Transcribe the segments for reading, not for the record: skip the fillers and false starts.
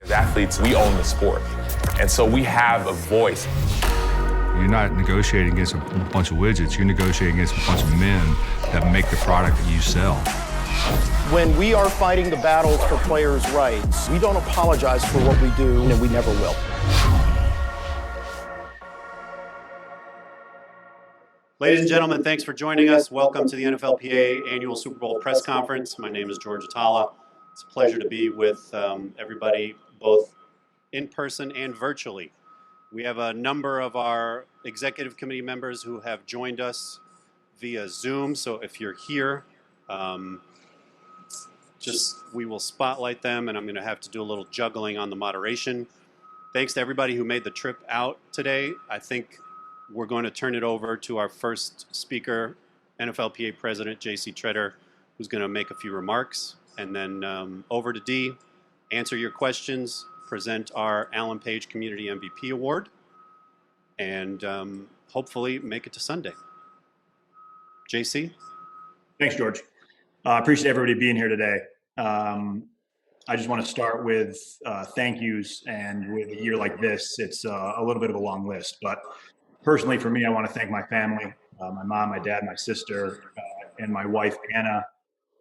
As athletes, we own the sport. And so we have a voice. You're not negotiating against a bunch of widgets. You're negotiating against a bunch of men that make the product that you sell. When we are fighting the battles for players' rights, we don't apologize for what we do, and we never will. Ladies and gentlemen, thanks for joining us. Welcome to the NFLPA Annual Super Bowl Press Conference. My name is George Atala. It's a pleasure to be with everybody, both in person and virtually. We have a number of our executive committee members who have joined us via Zoom. So if you're here, we will spotlight them, and I'm going to have to do a little juggling on the moderation. Thanks to everybody who made the trip out today. I think we're going to turn it over to our first speaker, NFLPA President J.C. Tretter, who's going to make a few remarks, and then over to Dee, answer your questions, present our Alan Page Community MVP Award, and hopefully make it to Sunday. JC? Thanks, George. Appreciate everybody being here today. I just want to start with thank yous, and with a year like this, it's a little bit of a long list. But personally, for me, I want to thank my family, my mom, my dad, my sister, and my wife, Anna,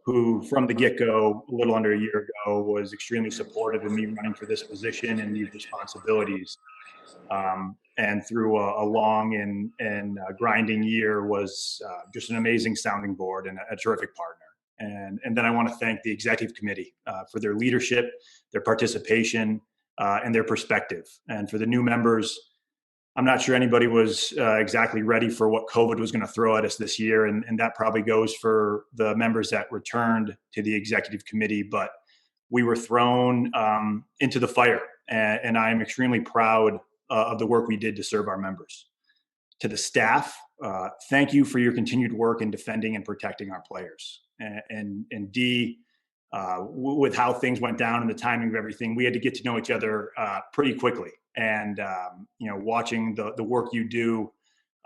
who from the get-go, a little under a year ago, was extremely supportive of me running for this position and these responsibilities. And through a long and grinding year was just an amazing sounding board and a terrific partner. And then I want to thank the executive committee for their leadership, their participation, and their perspective. And for the new members, I'm not sure anybody was exactly ready for what COVID was going to throw at us this year. And that probably goes for the members that returned to the executive committee. But we were thrown into the fire. And I am extremely proud of the work we did to serve our members. To the staff, thank you for your continued work in defending and protecting our players. And Dee, with how things went down and the timing of everything, we had to get to know each other pretty quickly. And watching the work you do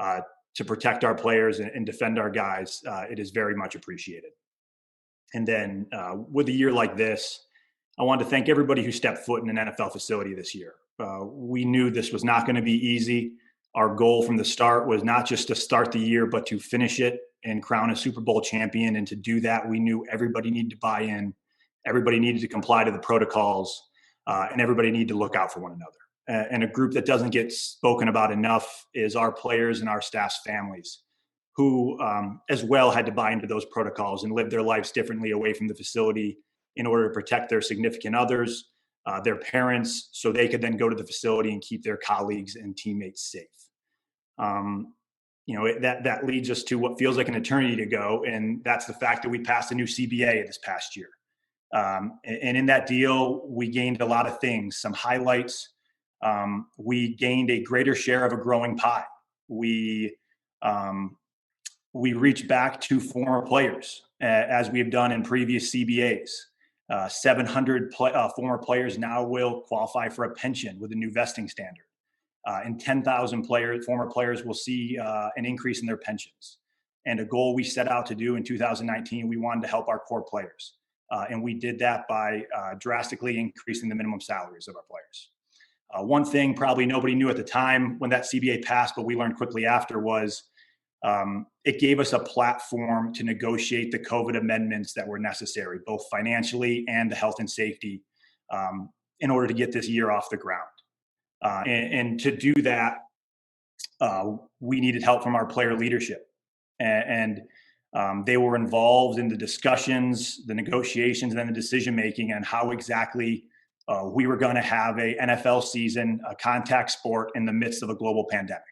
to protect our players and defend our guys, it is very much appreciated. And then with a year like this, I want to thank everybody who stepped foot in an NFL facility this year. We knew this was not going to be easy. Our goal from the start was not just to start the year, but to finish it and crown a Super Bowl champion. And to do that, we knew everybody needed to buy in, everybody needed to comply to the protocols, and everybody needed to look out for one another. And a group that doesn't get spoken about enough is our players and our staff's families, who as well had to buy into those protocols and live their lives differently away from the facility in order to protect their significant others, their parents, so they could then go to the facility and keep their colleagues and teammates safe. That leads us to what feels like an eternity ago, and that's the fact that we passed a new CBA this past year. And in that deal, we gained a lot of things, some highlights. We gained a greater share of a growing pie. We reached back to former players, as we have done in previous CBAs. 700 former players now will qualify for a pension with a new vesting standard. And 10,000 former players will see an increase in their pensions. And a goal we set out to do in 2019, we wanted to help our core players. And we did that by drastically increasing the minimum salaries of our players. One thing probably nobody knew at the time when that CBA passed, but we learned quickly after, was it gave us a platform to negotiate the COVID amendments that were necessary, both financially and the health and safety, in order to get this year off the ground. And to do that, we needed help from our player leadership. And they were involved in the discussions, the negotiations, and then the decision-making on how exactly we were going to have a NFL season, a contact sport in the midst of a global pandemic.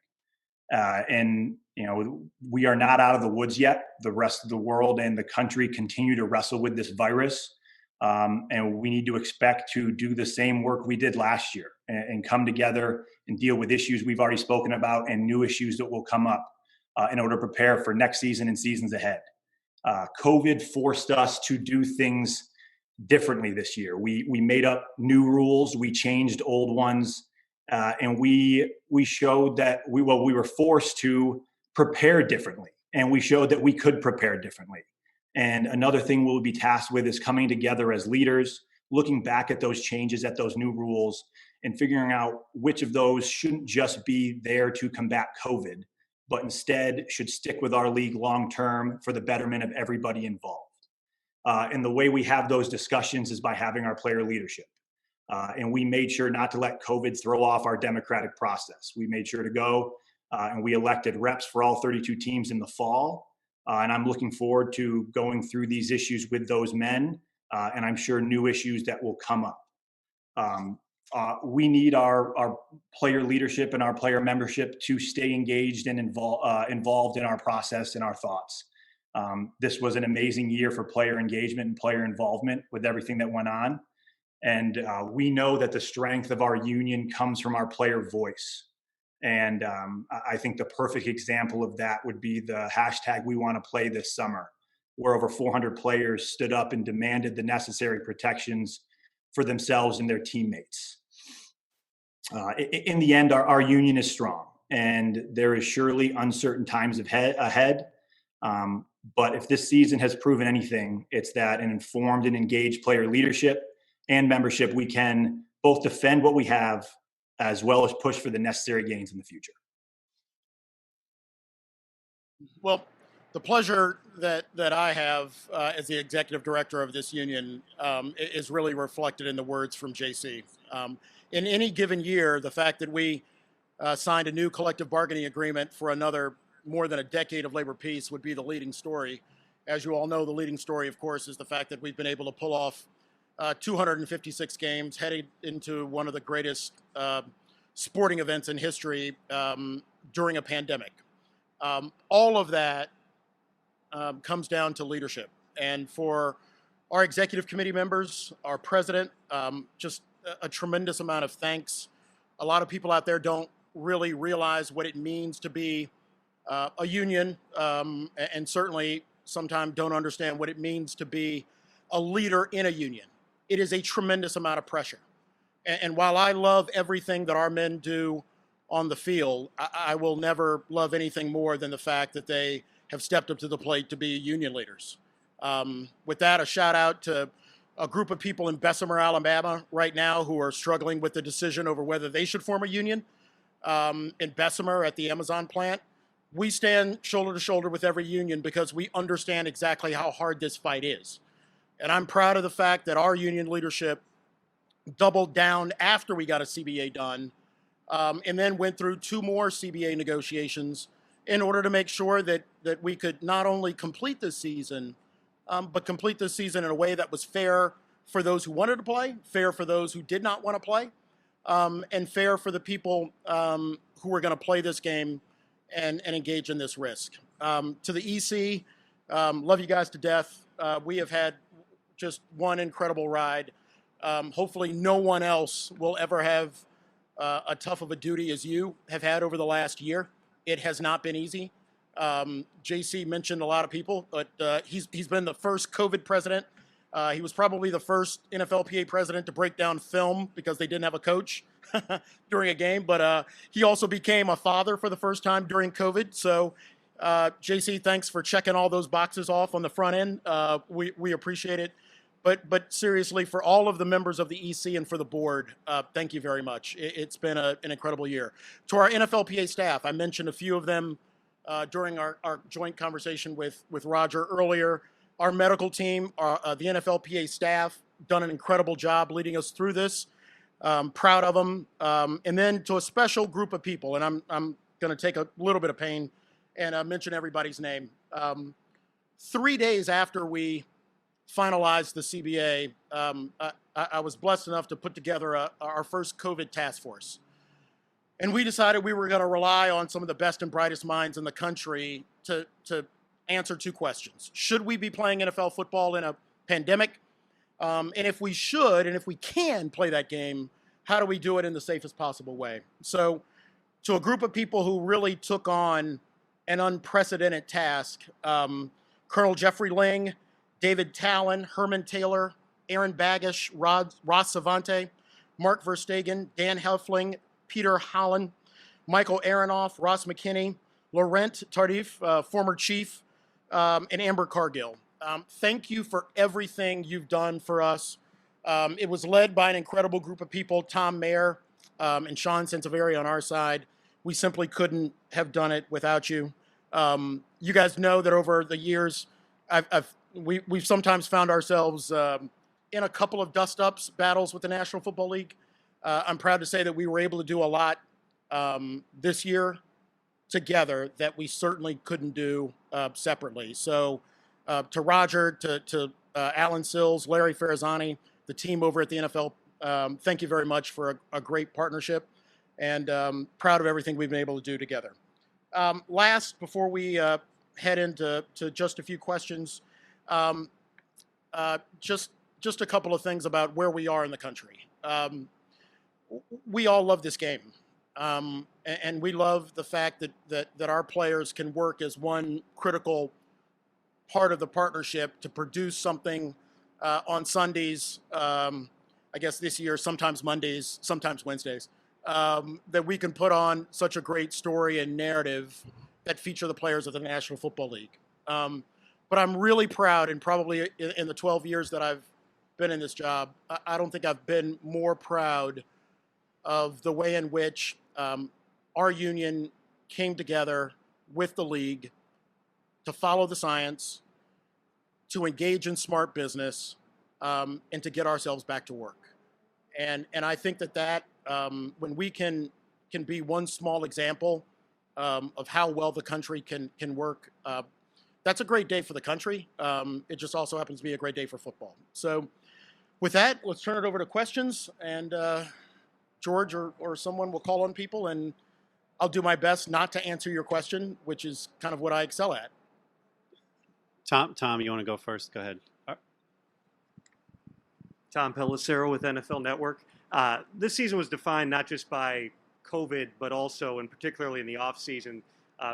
We are not out of the woods yet. The rest of the world and the country continue to wrestle with this virus. And we need to expect to do the same work we did last year and come together and deal with issues we've already spoken about and new issues that will come up in order to prepare for next season and seasons ahead. COVID forced us to do things differently this year. We made up new rules, we changed old ones, and we showed that we were forced to prepare differently, and we showed that we could prepare differently. And another thing we'll be tasked with is coming together as leaders looking back at those changes, at those new rules, and figuring out which of those shouldn't just be there to combat COVID, but instead should stick with our league long term for the betterment of everybody involved. And the way we have those discussions is by having our player leadership. And we made sure not to let COVID throw off our democratic process. We made sure to go and we elected reps for all 32 teams in the fall. And I'm looking forward to going through these issues with those men. And I'm sure new issues that will come up. We need our player leadership and our player membership to stay engaged and involved in our process and our thoughts. This was an amazing year for player engagement and player involvement with everything that went on. And we know that the strength of our union comes from our player voice. And I think the perfect example of that would be the hashtag We Want to Play this summer, where over 400 players stood up and demanded the necessary protections for themselves and their teammates. In the end, our union is strong, and there is surely uncertain times ahead. But if this season has proven anything, it's that an informed and engaged player leadership and membership, we can both defend what we have as well as push for the necessary gains in the future. Well, the pleasure that I have as the executive director of this union is really reflected in the words from JC. In any given year, the fact that we signed a new collective bargaining agreement for another more than a decade of labor peace would be the leading story. As you all know, the leading story, of course, is the fact that we've been able to pull off 256 games, heading into one of the greatest sporting events in history during a pandemic. All of that comes down to leadership. And for our executive committee members, our president, just a tremendous amount of thanks. A lot of people out there don't really realize what it means to be a union, and certainly sometimes don't understand what it means to be a leader in a union. It is a tremendous amount of pressure. And while I love everything that our men do on the field, I will never love anything more than the fact that they have stepped up to the plate to be union leaders. With that, a shout out to a group of people in Bessemer, Alabama right now who are struggling with the decision over whether they should form a union. In Bessemer at the Amazon plant, we stand shoulder to shoulder with every union because we understand exactly how hard this fight is. And I'm proud of the fact that our union leadership doubled down after we got a CBA done, and then went through 2 more CBA negotiations in order to make sure that we could not only complete this season, but complete this season in a way that was fair for those who wanted to play, fair for those who did not want to play, and fair for the people who were going to play this game and engage in this risk. To the EC, love you guys to death. We have had just one incredible ride. Hopefully no one else will ever have a tough of a duty as you have had over the last year. It has not been easy. JC mentioned a lot of people, but he's been the first COVID president. He was probably the first NFLPA president to break down film because they didn't have a coach during a game. But he also became a father for the first time during COVID. So JC, thanks for checking all those boxes off on the front end. We appreciate it. But seriously, for all of the members of the EC and for the board, thank you very much. It's been an incredible year. To our NFLPA staff, I mentioned a few of them during our joint conversation with Roger earlier. Our medical team, the NFLPA staff, done an incredible job leading us through this. Proud of them. And then to a special group of people, and I'm going to take a little bit of pain and mention everybody's name. 3 days after we finalized the CBA, I was blessed enough to put together our first COVID task force. And we decided we were going to rely on some of the best and brightest minds in the country to answer 2 questions. Should we be playing NFL football in a pandemic? And if we should, and if we can play that game, how do we do it in the safest possible way? So to a group of people who really took on an unprecedented task, Colonel Jeffrey Ling, David Talon, Herman Taylor, Aaron Bagish, Ross Savante, Mark Verstegen, Dan Helfling, Peter Holland, Michael Aronoff, Ross McKinney, Laurent Tardif, former chief, and Amber Cargill. Thank you for everything you've done for us It was led by an incredible group of people, Tom Mayer and Sean Santavari on our side. We simply couldn't have done it without you. You guys know that over the years, we've sometimes found ourselves in a couple of dust-ups battles with the National Football League. I'm proud to say that we were able to do a lot this year together that we certainly couldn't do separately. So to Roger, to Alan Sills, Larry Farazani, the team over at the NFL, thank you very much for a great partnership, and proud of everything we've been able to do together. Last, before we head into just a few questions, just a couple of things about where we are in the country. We all love this game. And we love the fact that our players can work as one critical part of the partnership to produce something on Sundays, I guess this year, sometimes Mondays, sometimes Wednesdays, that we can put on such a great story and narrative that feature the players of the National Football League. But I'm really proud, and probably in the 12 years that I've been in this job, I don't think I've been more proud of the way in which our union came together with the league to follow the science, to engage in smart business, and to get ourselves back to work. And I think that when we can be one small example of how well the country can work, that's a great day for the country. It just also happens to be a great day for football. So with that, let's turn it over to questions, and George or someone will call on people, and I'll do my best not to answer your question, which is kind of what I excel at. Tom, you want to go first? Go ahead. Tom Pellicero with NFL Network. This season was defined not just by COVID, but also, and particularly in the offseason,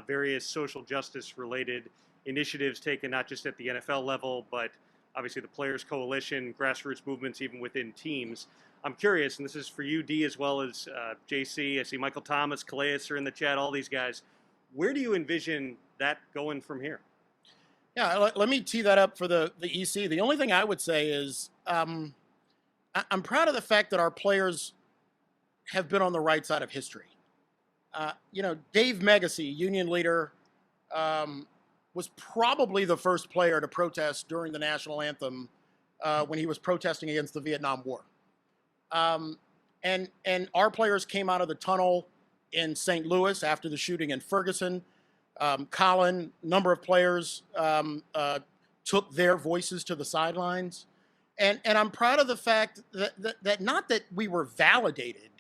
various social justice-related initiatives taken not just at the NFL level, but obviously the Players Coalition, grassroots movements, even within teams. I'm curious, and this is for you, D, as well as JC. I see Michael Thomas, Calais are in the chat, all these guys. Where do you envision that going from here? Yeah, let me tee that up for the EC. The only thing I would say is I'm proud of the fact that our players have been on the right side of history. Dave Megacy, union leader, was probably the first player to protest during the national anthem when he was protesting against the Vietnam War. And our players came out of the tunnel in St. Louis after the shooting in Ferguson. Colin, number of players took their voices to the sidelines. And I'm proud of the fact that not that we were validated,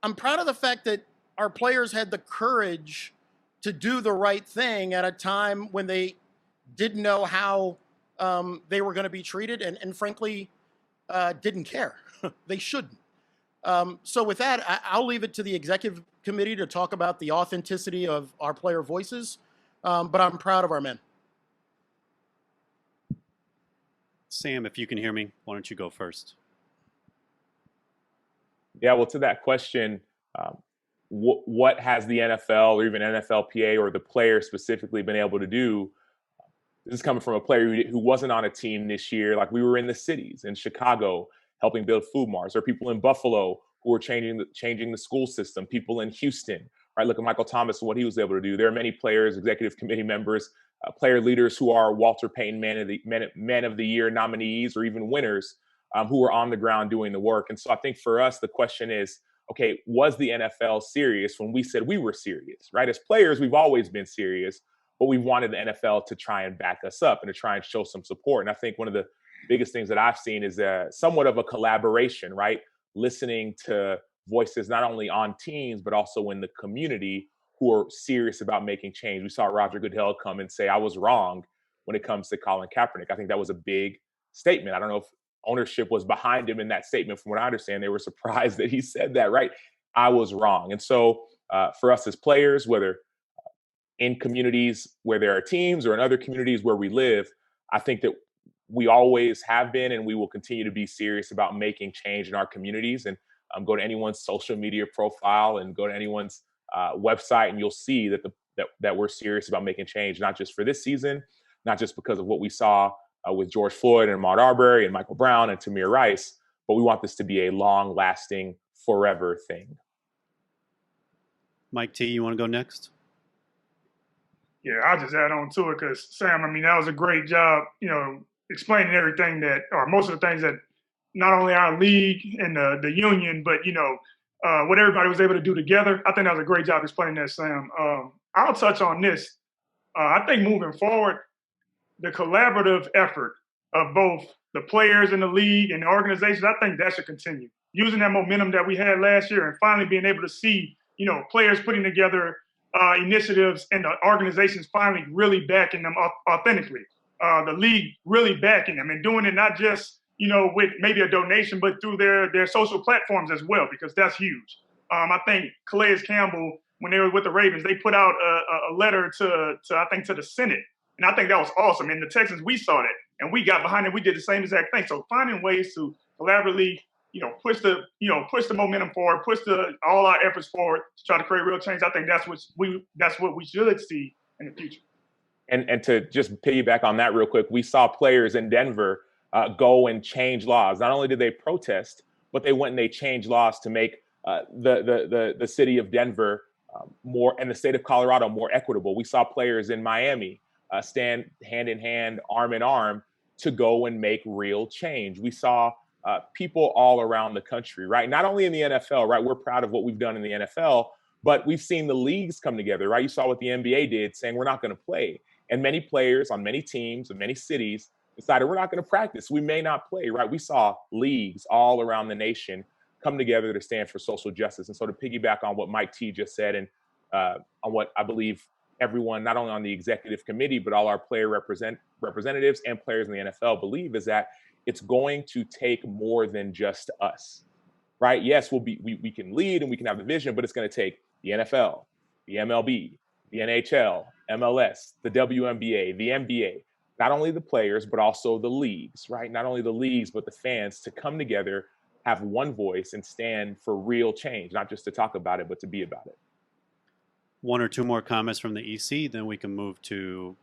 I'm proud of the fact that our players had the courage to do the right thing at a time when they didn't know how they were going to be treated and frankly, didn't care. They shouldn't. So with that, I'll leave it to the executive committee to talk about the authenticity of our player voices, but I'm proud of our men. Sam, if you can hear me, why don't you go first? Yeah, well, to that question, what has the NFL or even NFLPA or the player specifically been able to do? This is coming from a player who wasn't on a team this year. Like, we were in the cities in Chicago helping build food marts, or people in Buffalo who are changing the school system, people in Houston, right? Look at Michael Thomas and what he was able to do. There are many players, executive committee members, player leaders who are Walter Payton Man of the Year nominees or even winners who are on the ground doing the work. And so I think for us, the question is, okay, was the NFL serious when we said we were serious, right? As players, we've always been serious, but we wanted the NFL to try and back us up and to try and show some support. And I think one of the biggest things that I've seen is somewhat of a collaboration, right? Listening to voices not only on teams, but also in the community who are serious about making change. We saw Roger Goodell come and say, I was wrong when it comes to Colin Kaepernick. I think that was a big statement. I don't know if ownership was behind him in that statement. From what I understand, they were surprised that he said that, right? I was wrong. And so for us as players, whether in communities where there are teams or in other communities where we live, I think that we always have been and we will continue to be serious about making change in our communities. And go to anyone's social media profile and go to anyone's website, and you'll see that we're serious about making change, not just for this season, not just because of what we saw with George Floyd and Ahmaud Arbery and Michael Brown and Tamir Rice, but we want this to be a long-lasting, forever thing. Mike T, you want to go next? Yeah, I'll just add on to it because Sam, I mean, that was a great job, explaining everything that, or most of the things that not only our league and the union, but, what everybody was able to do together. I think that was a great job explaining that, Sam. I'll touch on this. I think moving forward, the collaborative effort of both the players in the league and the organizations, I think that should continue. Using that momentum that we had last year and finally being able to see, players putting together initiatives and the organizations finally really backing them authentically. The league really backing them and doing it not just, with maybe a donation, but through their social platforms as well, because that's huge. I think Calais Campbell, when they were with the Ravens, they put out a letter to the Senate. And I think that was awesome. And the Texans, we saw that and we got behind it. We did the same exact thing. So finding ways to collaboratively, push the momentum forward, push all our efforts forward to try to create real change. I think that's what we should see in the future. And to just piggyback on that real quick, we saw players in Denver go and change laws. Not only did they protest, but they went and they changed laws to make the city of Denver more and the state of Colorado more equitable. We saw players in Miami stand hand in hand, arm in arm to go and make real change. We saw people all around the country, right? Not only in the NFL, right? We're proud of what we've done in the NFL, but we've seen the leagues come together, right? You saw what the NBA did, saying we're not going to play. And many players on many teams in many cities decided we're not going to practice. We may not play, right? We saw leagues all around the nation come together to stand for social justice. And so to piggyback on what Mike T just said and on what I believe everyone, not only on the executive committee, but all our player representatives and players in the NFL believe is that it's going to take more than just us, right? Yes, we can lead and we can have the vision, but it's going to take the NFL, the MLB, the NHL, MLS, the WNBA, the NBA, not only the players, but also the leagues, right? Not only the leagues, but the fans to come together, have one voice and stand for real change, not just to talk about it, but to be about it. One or two more comments from the EC, then we can move to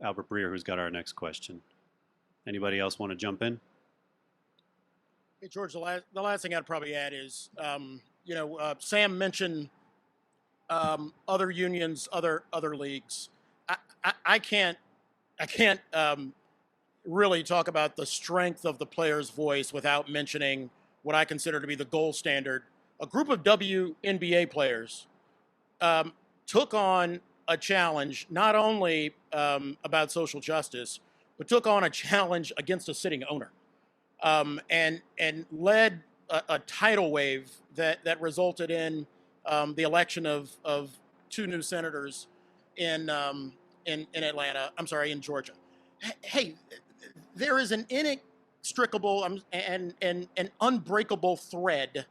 Albert Breer, who's got our next question. Anybody else want to jump in? Hey, George, the last thing I'd probably add is, Sam mentioned other unions, other leagues. I can't really talk about the strength of the player's voice without mentioning what I consider to be the gold standard. A group of WNBA players took on a challenge, not only about social justice, but took on a challenge against a sitting owner, and led a tidal wave that resulted in the election of two new senators in Atlanta. I'm sorry, in Georgia. Hey, there is an inextricable and unbreakable thread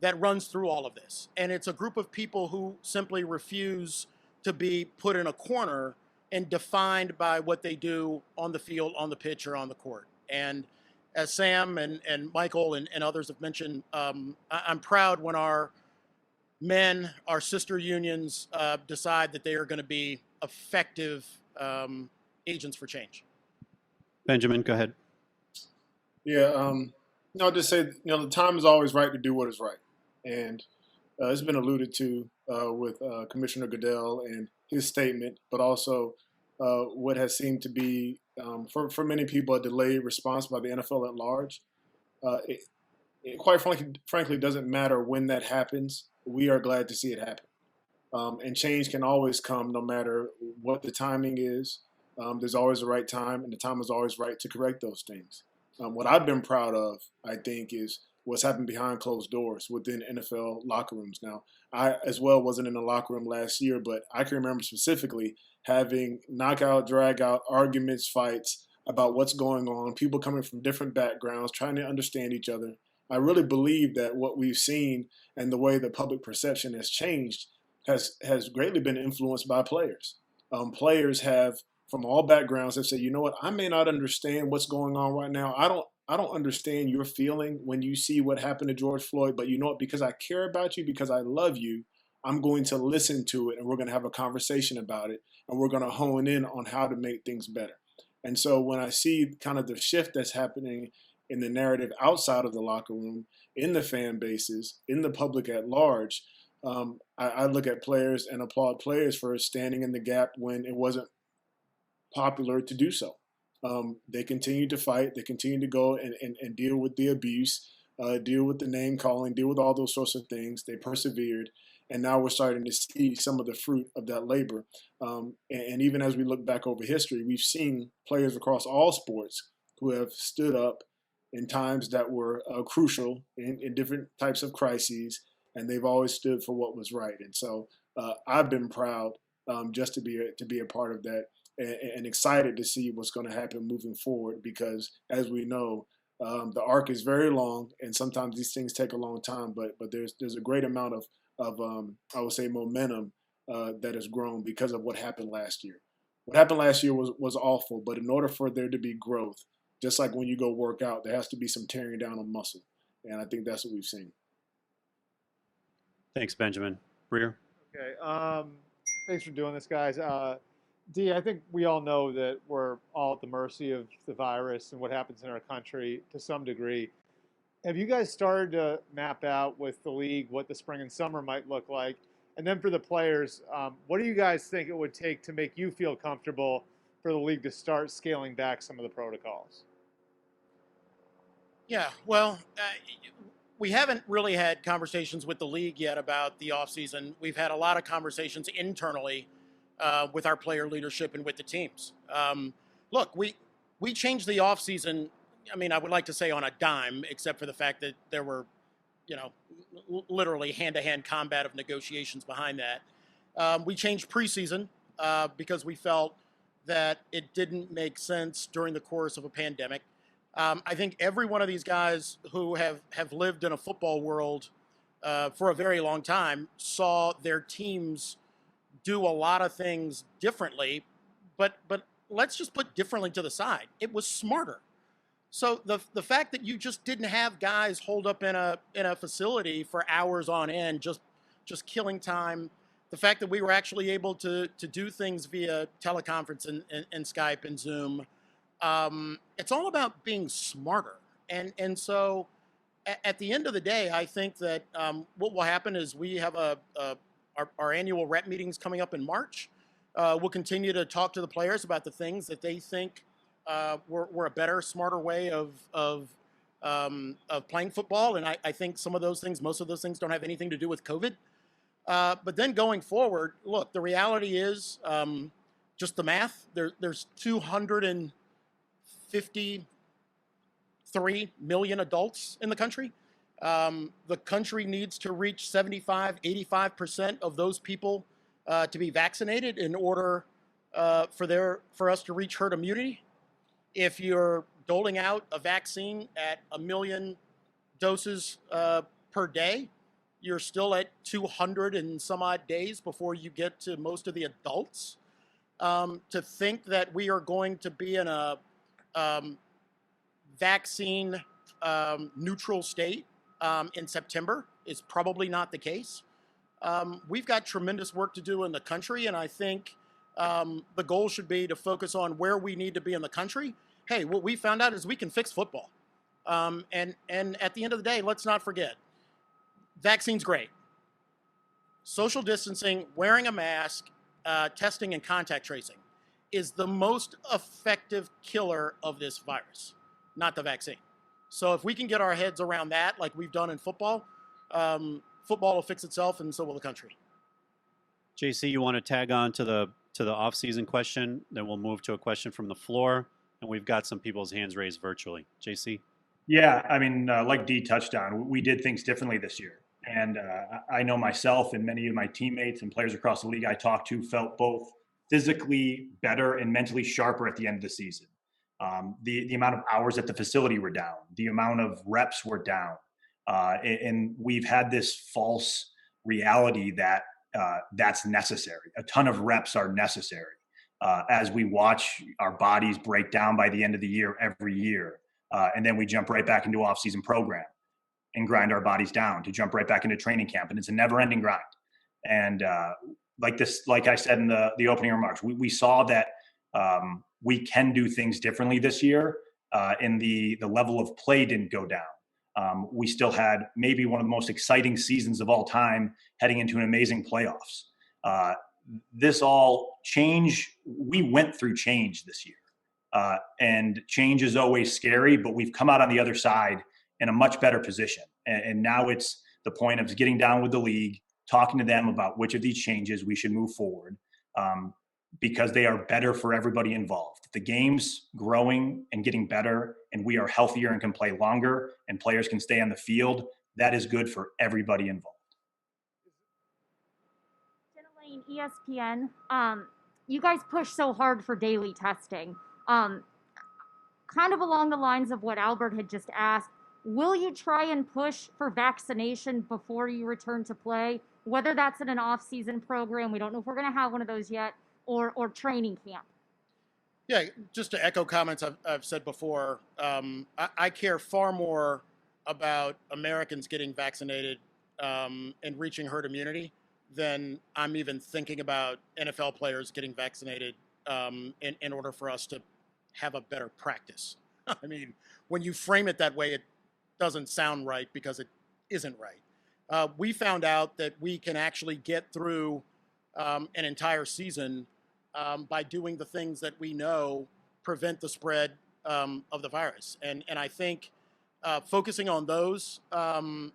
that runs through all of this. And it's a group of people who simply refuse to be put in a corner and defined by what they do on the field, on the pitch, or on the court. And as Sam and Michael and others have mentioned, I'm proud when our men, our sister unions, decide that they are going to be effective agents for change. Benjamin, go ahead. Yeah, I'll just say, the time is always right to do what is right. And it's been alluded to with Commissioner Goodell and his statement, but also what has seemed to be, for many people, a delayed response by the NFL at large. It quite frankly doesn't matter when that happens. We are glad to see it happen. And change can always come no matter what the timing is. There's always a right time, and the time is always right to correct those things. What I've been proud of, I think, is what's happened behind closed doors within NFL locker rooms. Now, I as well wasn't in the locker room last year, but I can remember specifically having knockout, drag out arguments, fights about what's going on, people coming from different backgrounds, trying to understand each other. I really believe that what we've seen and the way the public perception has changed has greatly been influenced by players. Players have, from all backgrounds, have said, you know what, I may not understand what's going on right now. I don't understand your feeling when you see what happened to George Floyd, but you know what, because I care about you, because I love you, I'm going to listen to it, and we're going to have a conversation about it, and we're going to hone in on how to make things better. And so when I see kind of the shift that's happening in the narrative outside of the locker room, in the fan bases, in the public at large. I look at players and applaud players for standing in the gap when it wasn't popular to do so. They continue to fight. They continue to go and deal with the abuse, deal with the name calling, deal with all those sorts of things. They persevered. And now we're starting to see some of the fruit of that labor. And even as we look back over history, we've seen players across all sports who have stood up in times that were crucial in different types of crises, and they've always stood for what was right. And so I've been proud just to be a part of that, and excited to see what's going to happen moving forward. Because as we know, the arc is very long, and sometimes these things take a long time. But there's a great amount of I would say momentum that has grown because of what happened last year. What happened last year was awful, but in order for there to be growth, just like when you go work out, there has to be some tearing down of muscle, and I think that's what we've seen. Thanks, Benjamin. Breer? Okay. Thanks for doing this, guys. D, I think we all know that we're all at the mercy of the virus and what happens in our country to some degree. Have you guys started to map out with the league what the spring and summer might look like? And then for the players, what do you guys think it would take to make you feel comfortable for the league to start scaling back some of the protocols? Yeah, well, we haven't really had conversations with the league yet about the offseason. We've had a lot of conversations internally with our player leadership and with the teams. Look, we changed the offseason. I mean, I would like to say on a dime, except for the fact that there were, literally hand-to-hand combat of negotiations behind that. We changed preseason because we felt that it didn't make sense during the course of a pandemic. I think every one of these guys who have lived in a football world for a very long time saw their teams do a lot of things differently, but let's just put differently to the side. It was smarter. So the fact that you just didn't have guys holed up in a facility for hours on end, just killing time, the fact that we were actually able to do things via teleconference and Skype and Zoom, it's all about being smarter. And so at the end of the day, I think that what will happen is we have our annual rep meetings coming up in March. We'll continue to talk to the players about the things that they think were a better, smarter way of playing football. And I think some of those things, most of those things don't have anything to do with COVID. But then going forward, look, the reality is just the math. There's 253 million adults in the country. The country needs to reach 75, 85% of those people to be vaccinated in order for us to reach herd immunity. If you're doling out a vaccine at 1 million doses per day, you're still at 200 and some odd days before you get to most of the adults. To think that we are going to be in a vaccine neutral state in September is probably not the case. We've got tremendous work to do in the country, and I think the goal should be to focus on where we need to be in the country. Hey, what we found out is we can fix football. And at the end of the day, let's not forget, vaccine's great. Social distancing, wearing a mask, testing and contact tracing is the most effective killer of this virus, not the vaccine. So if we can get our heads around that, like we've done in football, football will fix itself, and so will the country. JC, you want to tag on to the off-season question? Then we'll move to a question from the floor, and we've got some people's hands raised virtually. JC? Yeah, I mean, like D touched on, we did things differently this year. And I know myself and many of my teammates and players across the league I talked to felt both physically better and mentally sharper at the end of the season. The amount of hours at the facility were down. The amount of reps were down. And we've had this false reality that that's necessary. A ton of reps are necessary as we watch our bodies break down by the end of the year every year. And then we jump right back into off-season program and grind our bodies down to jump right back into training camp. And it's a never-ending grind. And like I said in the opening remarks, we saw that we can do things differently this year. and the level of play didn't go down. We still had maybe one of the most exciting seasons of all time heading into an amazing playoffs. This all change, we went through change this year. And change is always scary, but we've come out on the other side in a much better position. And now it's the point of getting down with the league, talking to them about which of these changes we should move forward, because they are better for everybody involved. The game's growing and getting better, and we are healthier and can play longer, and players can stay on the field. That is good for everybody involved. Jenna Lane, ESPN. You guys push so hard for daily testing. Kind of along the lines of what Albert had just asked, will you try and push for vaccination before you return to play, whether that's in an off-season program, we don't know if we're going to have one of those yet, or training camp? Yeah, just to echo comments I've said before, I care far more about Americans getting vaccinated and reaching herd immunity than I'm even thinking about NFL players getting vaccinated in order for us to have a better practice. I mean, when you frame it that way, it doesn't sound right because it isn't right. We found out that we can actually get through an entire season by doing the things that we know prevent the spread of the virus. And I think focusing on those and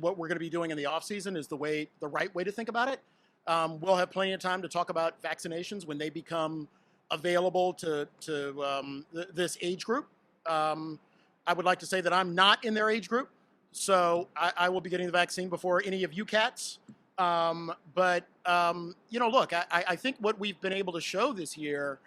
what we're going to be doing in the offseason is the right way to think about it. We'll have plenty of time to talk about vaccinations when they become available to this age group. I would like to say that I'm not in their age group, so I will be getting the vaccine before any of you cats. But look, I think what we've been able to show this year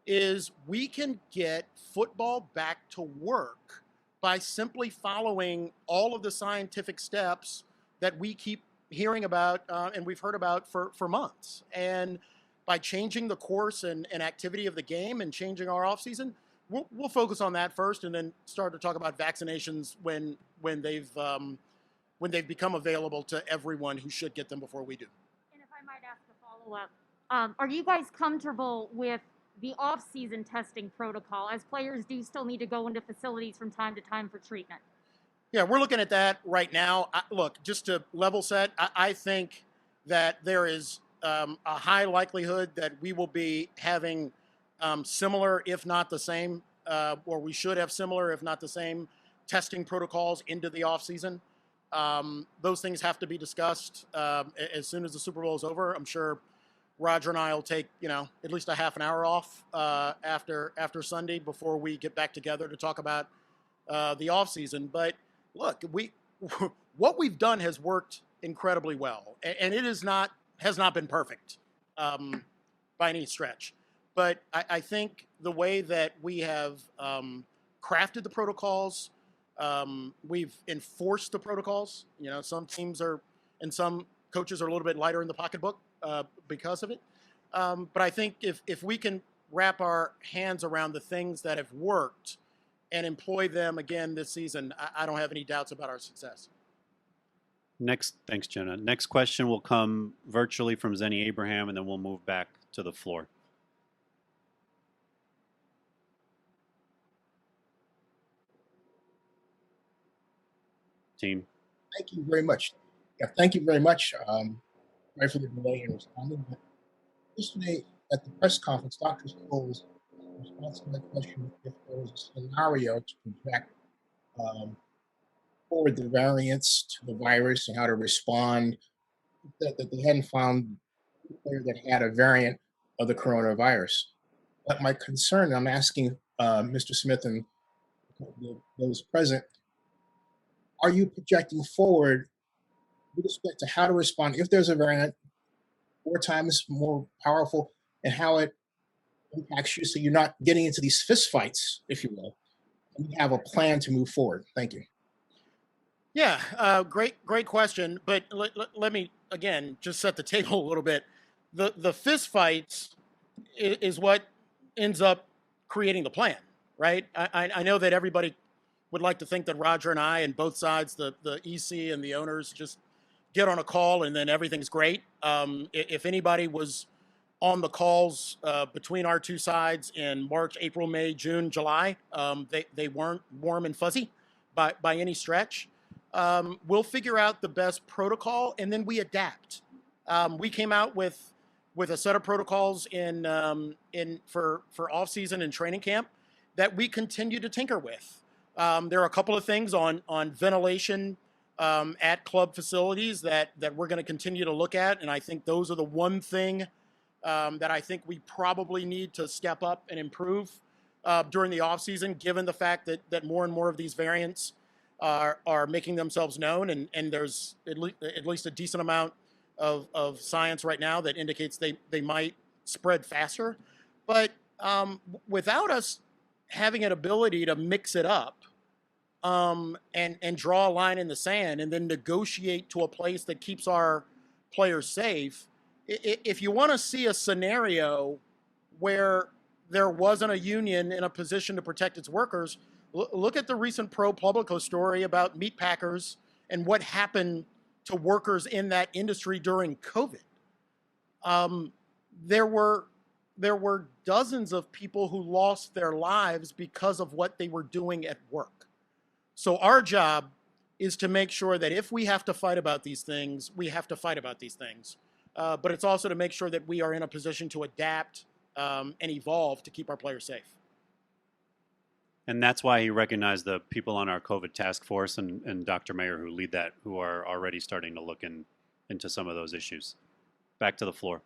is we can get football back to work by simply following all of the scientific steps that we keep hearing about and we've heard about for months. And by changing the course and activity of the game and changing our offseason, we'll focus on that first and then start to talk about vaccinations when they've become available to everyone who should get them before we do. And if I might ask a follow-up, are you guys comfortable with the off-season testing protocol, as players do still need to go into facilities from time to time for treatment? Yeah, we're looking at that right now. Look, just to level set, I think that there is a high likelihood that we will be having similar, if not the same, or we should have similar, if not the same, testing protocols into the offseason. Those things have to be discussed as soon as the Super Bowl is over. I'm sure Roger and I will take, at least a half an hour off after Sunday before we get back together to talk about the offseason. But look, what we've done has worked incredibly well, and it has not been perfect by any stretch. But I think the way that we have crafted the protocols, we've enforced the protocols. Some teams are, and some coaches are a little bit lighter in the pocketbook because of it. But I think if we can wrap our hands around the things that have worked and employ them again this season, I don't have any doubts about our success. Thanks, Jenna. Next question will come virtually from Zenny Abraham, and then we'll move back to the floor. Team. Thank you very much. Yeah, thank you very much. Sorry for the delay in responding. But yesterday at the press conference, Dr. Scholes response to my question if there was a scenario to project forward the variants to the virus and how to respond, that they hadn't found a player that had a variant of the coronavirus. But my concern, I'm asking Mr. Smith and those present, are you projecting forward with respect to how to respond if there's a variant 4 times more powerful and how it impacts you so you're not getting into these fist fights, if you will, and you have a plan to move forward? Thank you. Yeah, great question. But let me, again, just set the table a little bit. The fist fights is what ends up creating the plan, right? I know that everybody would like to think that Roger and I and both sides, the EC and the owners, just get on a call and then everything's great. If anybody was on the calls between our two sides in March, April, May, June, July. They weren't warm and fuzzy by any stretch. We'll figure out the best protocol, and then we adapt. We came out with a set of protocols for off season and training camp that we continue to tinker with. There are a couple of things on ventilation at club facilities that we're going to continue to look at, and I think those are the one thing that I think we probably need to step up and improve during the off season, given the fact that more and more of these variants are making themselves known, and there's at least a decent amount of science right now that indicates they might spread faster. But without us having an ability to mix it up and draw a line in the sand and then negotiate to a place that keeps our players safe, if you want to see a scenario where there wasn't a union in a position to protect its workers, look at the recent ProPublica story about meat packers and what happened to workers in that industry during COVID. There were dozens of people who lost their lives because of what they were doing at work. So our job is to make sure that if we have to fight about these things, we have to fight about these things. But it's also to make sure that we are in a position to adapt and evolve to keep our players safe. And that's why he recognized the people on our COVID task force and Dr. Mayer who lead that, who are already starting to look into some of those issues. Back to the floor.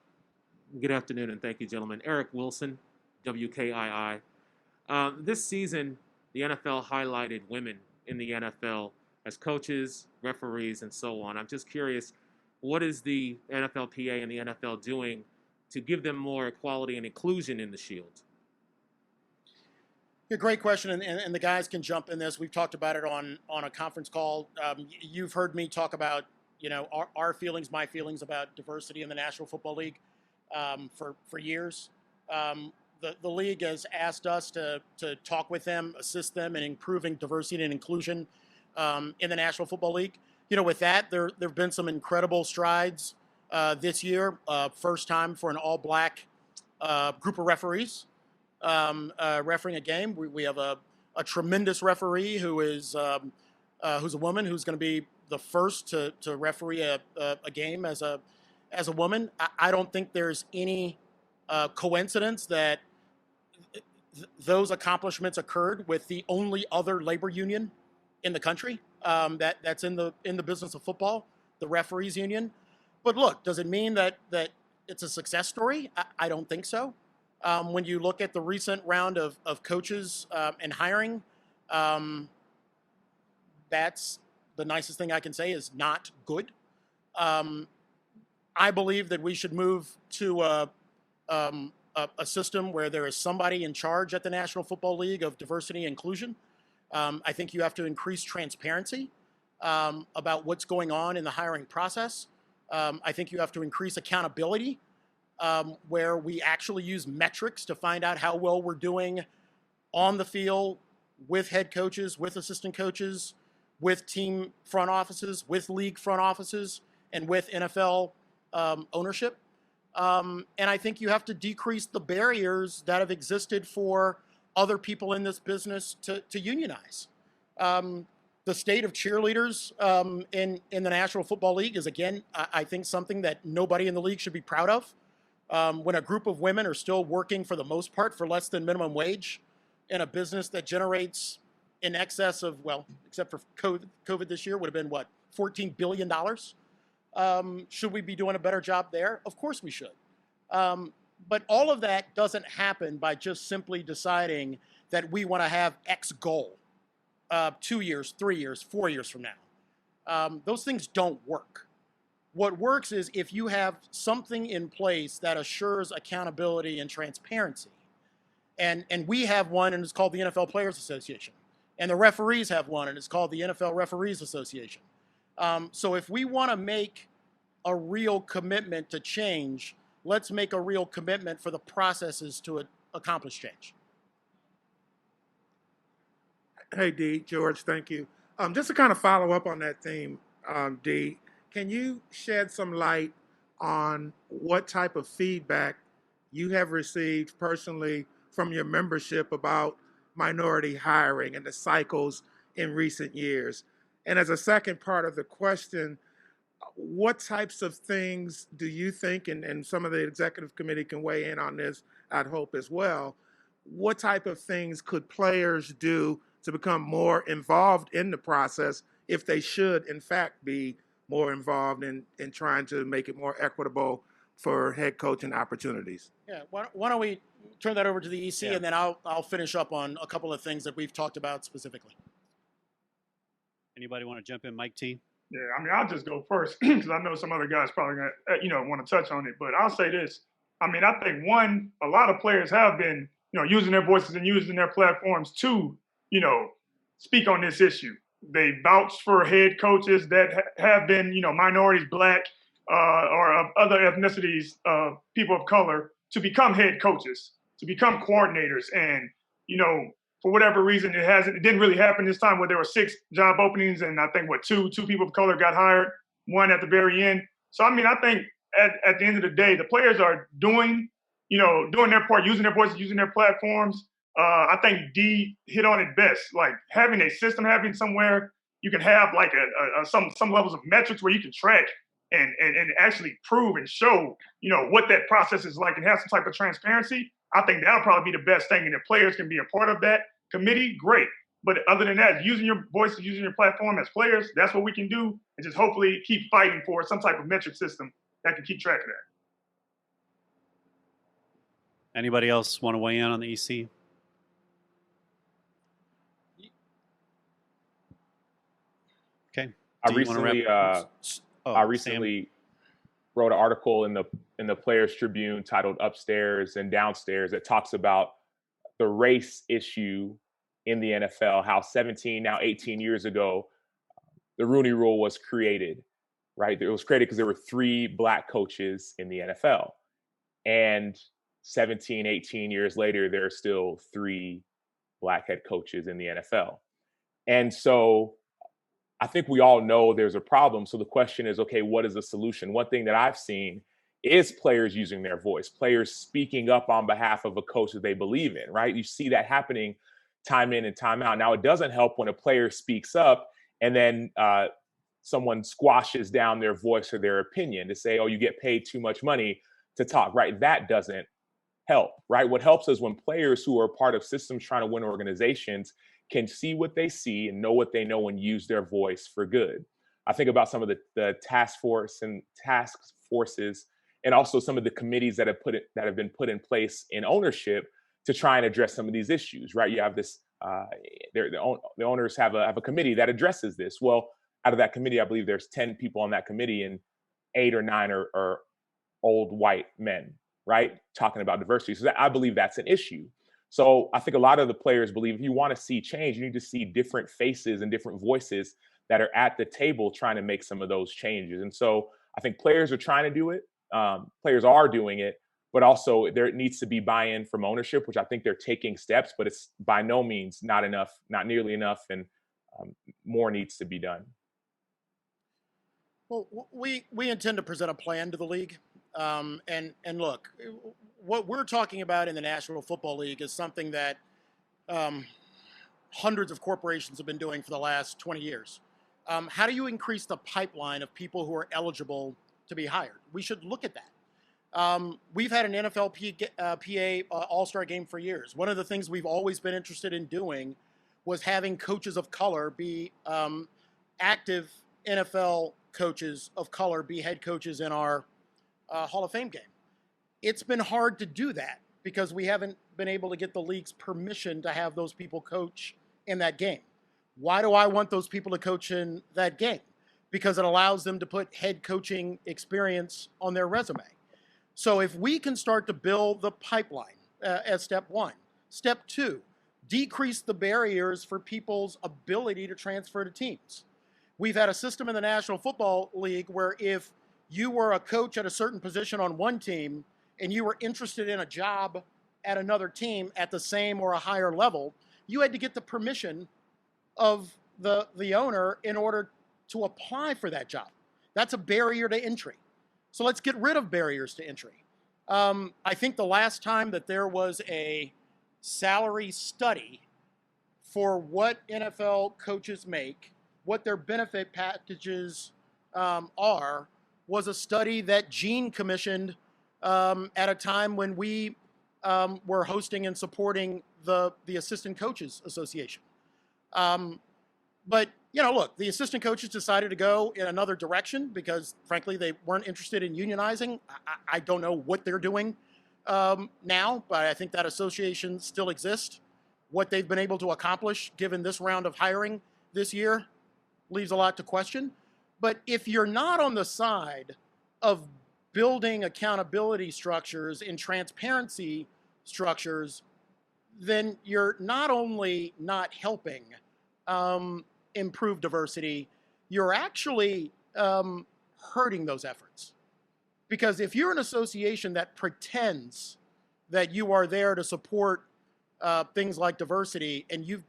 Good afternoon, and thank you, gentlemen. Eric Wilson, WKII. This season, the NFL highlighted women in the NFL as coaches, referees, and so on. I'm just curious, what is the NFLPA and the NFL doing to give them more equality and inclusion in the Shield? Yeah, great question, and the guys can jump in this. We've talked about it on a conference call. You've heard me talk about our feelings, my feelings about diversity in the National Football League for years. The league has asked us to talk with them, assist them in improving diversity and inclusion in the National Football League. With that, there have been some incredible strides this year. First time for an all-black group of referees refereeing a game. We have a tremendous referee who's a woman who's going to be the first to referee a game as a woman. I don't think there's any coincidence that those accomplishments occurred with the only other labor union in the country that's in the business of football, the referees union. But look, does it mean that it's a success story? I don't think so. When you look at the recent round of coaches and hiring, that's the nicest thing I can say is not good. I believe that we should move to a system where there is somebody in charge at the National Football League of diversity and inclusion. I think you have to increase transparency about what's going on in the hiring process. I think you have to increase accountability where we actually use metrics to find out how well we're doing on the field with head coaches, with assistant coaches, with team front offices, with league front offices, and with NFL ownership. And I think you have to decrease the barriers that have existed for other people in this business to unionize. The state of cheerleaders in the National Football League is, again, I think something that nobody in the league should be proud of. When a group of women are still working for the most part for less than minimum wage in a business that generates in excess of, well, except for COVID this year, would have been what, $14 billion? Should we be doing a better job there? Of course we should. But all of that doesn't happen by just simply deciding that we want to have X goal 2 years, 3 years, 4 years from now. Those things don't work. What works is if you have something in place that assures accountability and transparency. And we have one, and it's called the NFL Players Association. And the referees have one, and it's called the NFL Referees Association. So if we want to make a real commitment to change, let's make a real commitment for the processes to accomplish change. Hey, Dee, George, thank you. Just to kind of follow up on that theme, Dee, can you shed some light on what type of feedback you have received personally from your membership about minority hiring and the cycles in recent years. And as a second part of the question, what types of things do you think, and some of the executive committee can weigh in on this, I'd hope as well, what type of things could players do to become more involved in the process if they should, in fact, be more involved in trying to make it more equitable for head coaching opportunities? Yeah, why don't we turn that over to the EC, Yeah. and then I'll finish up on a couple of things that we've talked about specifically. Anybody want to jump in, Mike T? Yeah, I mean, I'll just go first because I know some other guys probably gonna, want to touch on it. But I'll say this: I mean, I think one, a lot of players have been, using their voices and using their platforms to, speak on this issue. They vouch for head coaches that have been, minorities, black, or of other ethnicities, people of color, to become head coaches, to become coordinators, and for whatever reason, it didn't really happen this time where there were 6 job openings and I think two people of color got hired, one at the very end. So, I mean, I think at the end of the day, the players are doing their part, using their voices, using their platforms. I think D hit on it best, like having a system, having somewhere you can have like some levels of metrics where you can track and actually prove and show, what that process is like and have some type of transparency. I think that'll probably be the best thing. And if players can be a part of that committee, great. But other than that, using your voice, using your platform as players, that's what we can do. And just hopefully keep fighting for some type of metric system that can keep track of that. Anybody else want to weigh in on the EC? Okay. I recently wrote an article in the Players Tribune titled "Upstairs and Downstairs" that talks about the race issue in the NFL. How 17, now 18 years ago, the Rooney Rule was created. Right, it was created because there were 3 black coaches in the NFL, and 17, 18 years later, there are still 3 black head coaches in the NFL, and so I think we all know there's a problem. So the question is, okay, what is the solution? One thing that I've seen is players using their voice, players speaking up on behalf of a coach that they believe in, right? You see that happening time in and time out. Now, it doesn't help when a player speaks up and then someone squashes down their voice or their opinion to say, oh, you get paid too much money to talk, right? That doesn't help, right? What helps is when players who are part of systems trying to win organizations can see what they see and know what they know and use their voice for good. I think about some of the task forces and also some of the committees that have been put in place in ownership to try and address some of these issues, right? You have this, the owners have a committee that addresses this. Well, out of that committee, I believe there's 10 people on that committee and 8 or 9 are old white men, right? Talking about diversity. So I believe that's an issue. So I think a lot of the players believe if you want to see change, you need to see different faces and different voices that are at the table trying to make some of those changes. And so I think players are trying to do it. Players are doing it, but also there needs to be buy-in from ownership, which I think they're taking steps, but it's by no means not enough, not nearly enough, and more needs to be done. Well, we intend to present a plan to the league. And look, what we're talking about in the National Football League is something that hundreds of corporations have been doing for the last 20 years. How do you increase the pipeline of people who are eligible to be hired? We should look at that. We've had an NFLPA All-Star game for years. One of the things we've always been interested in doing was having coaches of color be active NFL coaches of color be head coaches in our Hall of Fame game. It's been hard to do that because we haven't been able to get the league's permission to have those people coach in that game. Why do I want those people to coach in that game? Because it allows them to put head coaching experience on their resume. So if we can start to build the pipeline as step 1, step 2, decrease the barriers for people's ability to transfer to teams. We've had a system in the National Football League where if you were a coach at a certain position on one team and you were interested in a job at another team at the same or a higher level, you had to get the permission of the owner in order to apply for that job. That's a barrier to entry. So let's get rid of barriers to entry. I think the last time that there was a salary study for what NFL coaches make, what their benefit packages are, was a study that Gene commissioned at a time when we were hosting and supporting the Assistant Coaches Association. But, you know, look, the assistant coaches decided to go in another direction because, frankly, they weren't interested in unionizing. I don't know what they're doing now, but I think that association still exists. What they've been able to accomplish, given this round of hiring this year, leaves a lot to question. But if you're not on the side of building accountability structures and transparency structures, then you're not only not helping improve diversity, you're actually hurting those efforts. Because if you're an association that pretends that you are there to support things like diversity, and you've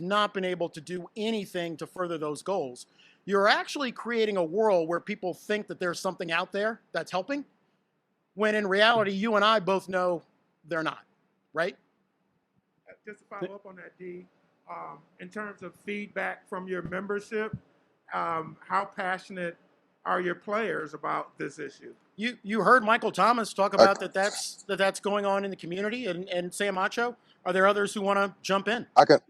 not been able to do anything to further those goals, you're actually creating a world where people think that there's something out there that's helping, when in reality, you and I both know they're not, right? Just to follow up on that, D, in terms of feedback from your membership, how passionate are your players about this issue? You heard Michael Thomas talk about that's going on in the community, and Sam Acho. Are there others who want to jump in? I can.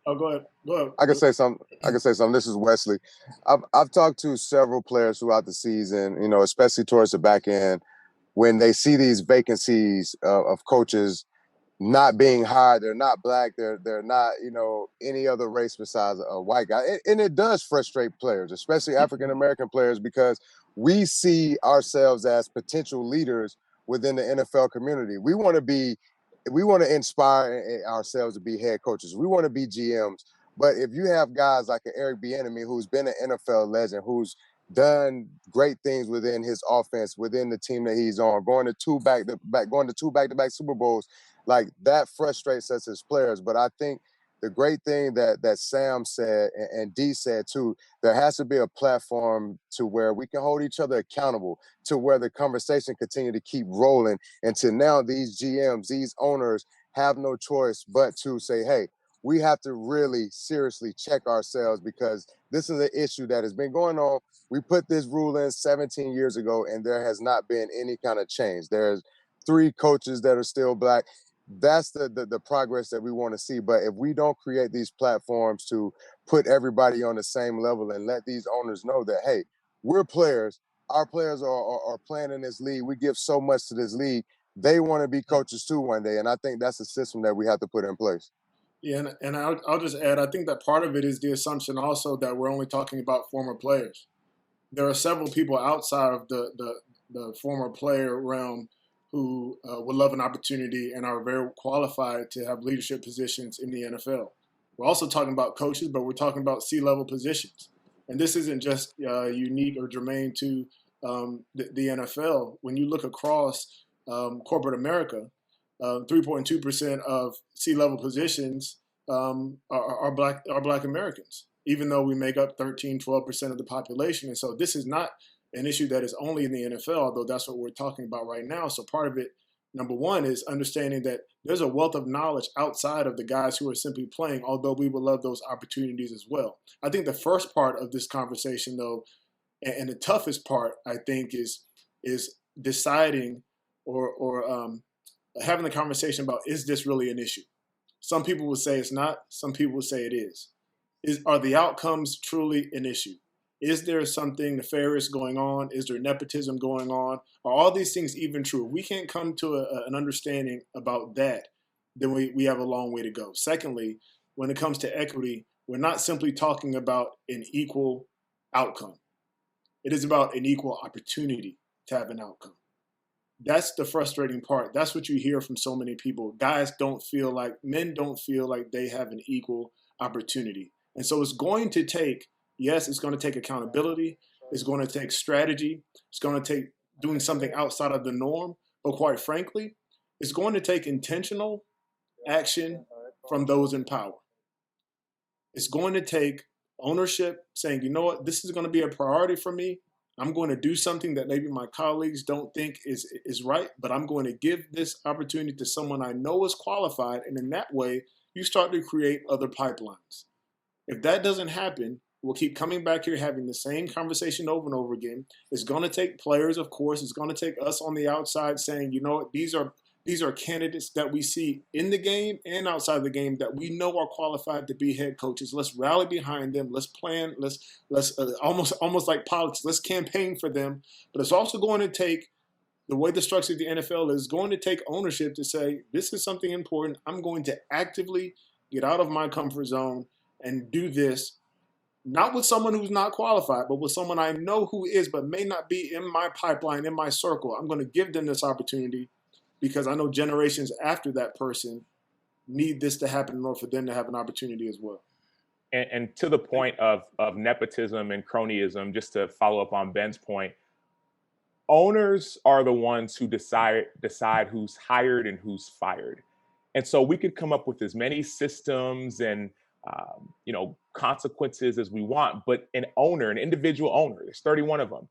Oh, go ahead. I can say something. This is Wesley. I've talked to several players throughout the season, you know, especially towards the back end, when they see these vacancies of coaches not being hired. They're not black. They're not, you know, any other race besides a white guy. And it does frustrate players, especially African American players, because we see ourselves as potential leaders within the NFL community. We want to inspire ourselves to be head coaches. We want to be GMs. But if you have guys like an Eric Bieniemy, who's been an NFL legend, who's done great things within his offense, within the team that he's on, going to two back-to-back Super Bowls, like that frustrates us as players. But I think the great thing that Sam said and Dee said too, there has to be a platform to where we can hold each other accountable, to where the conversation continue to keep rolling. And to now these GMs, these owners have no choice but to say, hey, we have to really seriously check ourselves, because this is an issue that has been going on. We put this rule in 17 years ago, and there has not been any kind of change. There's 3 coaches that are still black. That's the progress that we want to see. But if we don't create these platforms to put everybody on the same level and let these owners know that, hey, we're players. Our players are playing in this league. We give so much to this league. They want to be coaches too one day. And I think that's a system that we have to put in place. Yeah, and I'll just add, I think that part of it is the assumption also that we're only talking about former players. There are several people outside of the former player realm who would love an opportunity and are very qualified to have leadership positions in the NFL. We're also talking about coaches, but we're talking about C-level positions. And this isn't just unique or germane to the NFL. When you look across corporate America, 3.2% of C-level positions are Black Americans, even though we make up 13, 12% of the population. And so this is not an issue that is only in the NFL, although that's what we're talking about right now. So part of it, number one, is understanding that there's a wealth of knowledge outside of the guys who are simply playing, although we would love those opportunities as well. I think the first part of this conversation, though, and the toughest part, I think, is deciding or having the conversation about, is this really an issue? Some people will say it's not. Some people will say it is. Are the outcomes truly an issue? Is there something nefarious going on? Is there nepotism going on? Are all these things even true? If we can't come to an understanding about that, then we have a long way to go. Secondly, when it comes to equity, we're not simply talking about an equal outcome. It is about an equal opportunity to have an outcome. That's the frustrating part. That's what you hear from so many people. Men don't feel like they have an equal opportunity. And so it's going to take, yes, it's going to take accountability. It's going to take strategy. It's going to take doing something outside of the norm. But quite frankly, it's going to take intentional action from those in power. It's going to take ownership saying, you know what, this is going to be a priority for me. I'm going to do something that maybe my colleagues don't think is right, but I'm going to give this opportunity to someone I know is qualified. And in that way, you start to create other pipelines. If that doesn't happen, we'll keep coming back here having the same conversation over and over again. It's going to take players, of course. It's going to take us on the outside saying, you know what, these are candidates that we see in the game and outside the game that we know are qualified to be head coaches. Let's rally behind them. Let's plan. Let's almost like politics. Let's campaign for them. But it's also going to take, the way the structure of the NFL is, going to take ownership to say, this is something important. I'm going to actively get out of my comfort zone and do this, not with someone who's not qualified, but with someone I know who is, but may not be in my pipeline, in my circle. I'm going to give them this opportunity because I know generations after that person need this to happen in order for them to have an opportunity as well. And to the point of nepotism and cronyism, just to follow up on Ben's point, owners are the ones who decide who's hired and who's fired. And so we could come up with as many systems and consequences as we want, but an individual owner, there's 31 of them,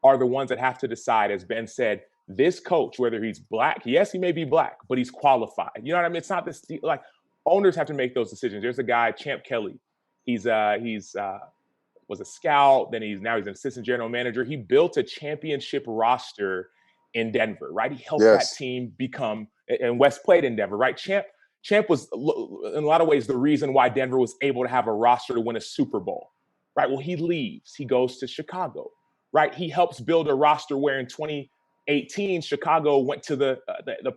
are the ones that have to decide, as Ben said, this coach, whether he's black, yes, he may be black, but he's qualified. You know what I mean? It's not this, like, owners have to make those decisions. There's a guy, Champ Kelly. He's was a scout, then he's an assistant general manager. He built a championship roster in Denver, right? He helped that team become, and West played in Denver, right? Champ was, in a lot of ways, the reason why Denver was able to have a roster to win a Super Bowl, right? Well, he leaves. He goes to Chicago, right? He helps build a roster where in 2018, Chicago went to the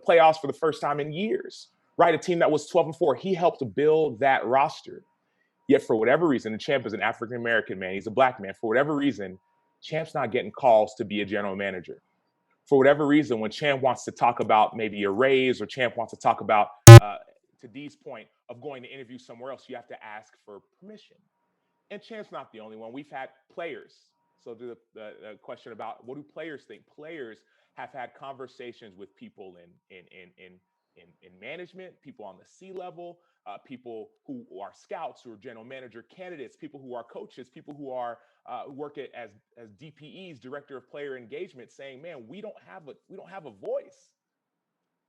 playoffs for the first time in years, right? A team that was 12-4. He helped build that roster. Yet for whatever reason, and Champ is an African-American man, he's a black man. For whatever reason, Champ's not getting calls to be a general manager. For whatever reason, when Champ wants to talk about maybe a raise, or Champ wants to talk about, to Dee's point, of going to interview somewhere else, you have to ask for permission. And Champ's not the only one. We've had players. So the question about what do players think? Players have had conversations with people in management, people on the C level, people who are scouts, who are general manager candidates, people who are coaches, people who are work as DPEs, director of player engagement, saying, "Man, we don't have a voice.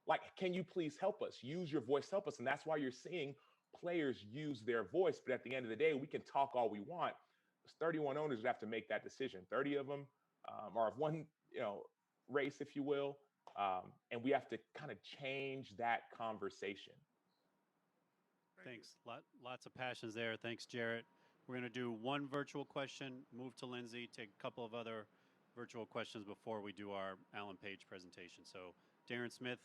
Like, can you please help us? Use your voice, help us." And that's why you're seeing players use their voice. But at the end of the day, we can talk all we want. There's 31 owners that have to make that decision. 30 of them are of one, race, if you will. And we have to kind of change that conversation. Thanks. Lots of passions there. Thanks, Jarrett. We're going to do one virtual question, move to Lindsay, take a couple of other virtual questions before we do our Alan Page presentation. So, Darren Smith.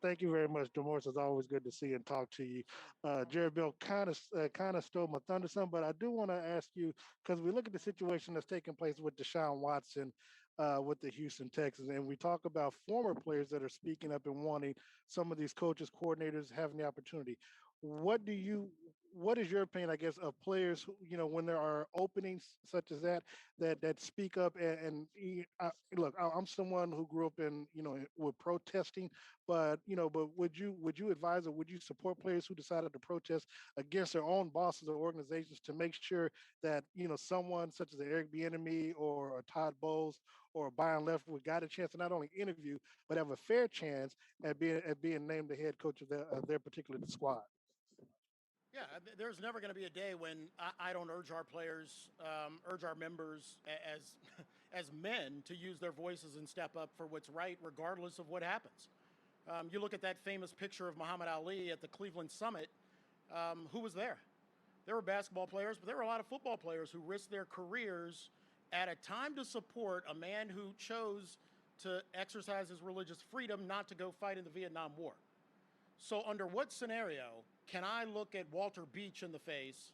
Thank you very much, Demorse. It's always good to see and talk to you. Jared Bill kind of stole my thunder some, but I do want to ask you, because we look at the situation that's taking place with Deshaun Watson with the Houston Texans, and we talk about former players that are speaking up and wanting some of these coaches, coordinators having the opportunity. What is your opinion, I guess, of players who, when there are openings such as that speak up look, I'm someone who grew up in, with protesting, but would you advise or would you support players who decided to protest against their own bosses or organizations to make sure that, someone such as Eric Bieniemy or a Todd Bowles or a Byron Leftwich got a chance to not only interview, but have a fair chance at being named the head coach of their particular squad? Yeah, there's never going to be a day when I don't urge our players, urge our members as men to use their voices and step up for what's right, regardless of what happens. You look at that famous picture of Muhammad Ali at the Cleveland Summit. Who was there? There were basketball players, but there were a lot of football players who risked their careers at a time to support a man who chose to exercise his religious freedom not to go fight in the Vietnam War. So under what scenario can I look at Walter Beach in the face,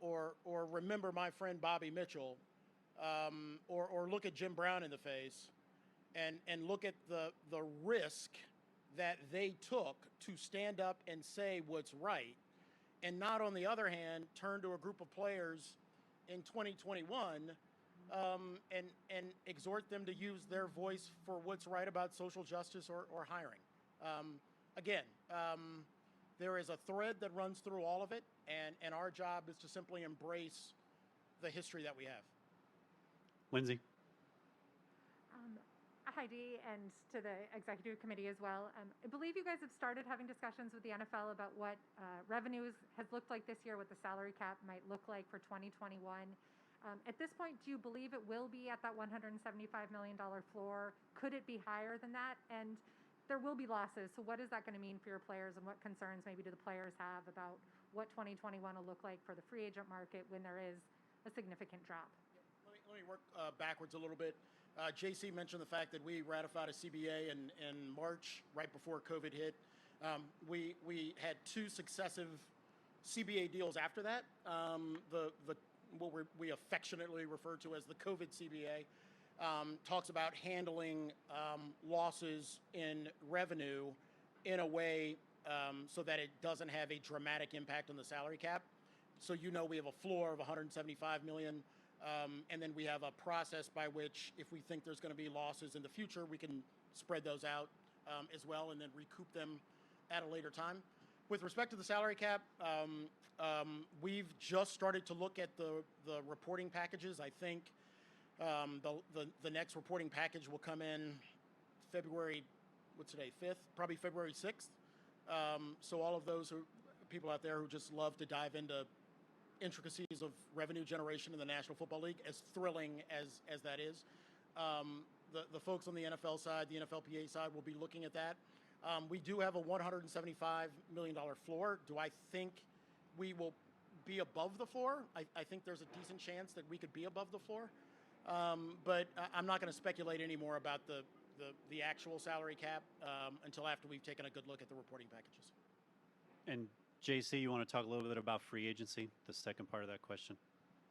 or remember my friend Bobby Mitchell, or look at Jim Brown in the face, and look at the risk that they took to stand up and say what's right, and not, on the other hand, turn to a group of players in 2021 and exhort them to use their voice for what's right about social justice or hiring. Again, there is a thread that runs through all of it, and our job is to simply embrace the history that we have. Lindsay. Hi, Dee, and to the executive committee as well. I believe you guys have started having discussions with the NFL about what revenues has looked like this year, what the salary cap might look like for 2021. At this point, do you believe it will be at that $175 million floor? Could it be higher than that? And there will be losses. So what is that going to mean for your players, and what concerns maybe do the players have about what 2021 will look like for the free agent market when there is a significant drop? Let me work backwards a little bit. JC mentioned the fact that we ratified a CBA in March, right before COVID hit. We had two successive CBA deals after that. What we affectionately refer to as the COVID CBA talks about handling losses in revenue in a way so that it doesn't have a dramatic impact on the salary cap. So we have a floor of 175 million. And then we have a process by which, if we think there's going to be losses in the future, we can spread those out as well and then recoup them at a later time. With respect to the salary cap, we've just started to look at the reporting packages. I think the next reporting package will come in February, what's today, 5th? Probably February 6th. So all of those people out there who just love to dive into intricacies of revenue generation in the National Football League, as thrilling as that is, the folks on the NFL side, the NFLPA side, will be looking at that. We do have a $175 million floor. Do I think we will be above the floor? I think there's a decent chance that we could be above the floor. But I'm not going to speculate anymore about the actual salary cap until after we've taken a good look at the reporting packages. And JC, you want to talk a little bit about free agency, the second part of that question?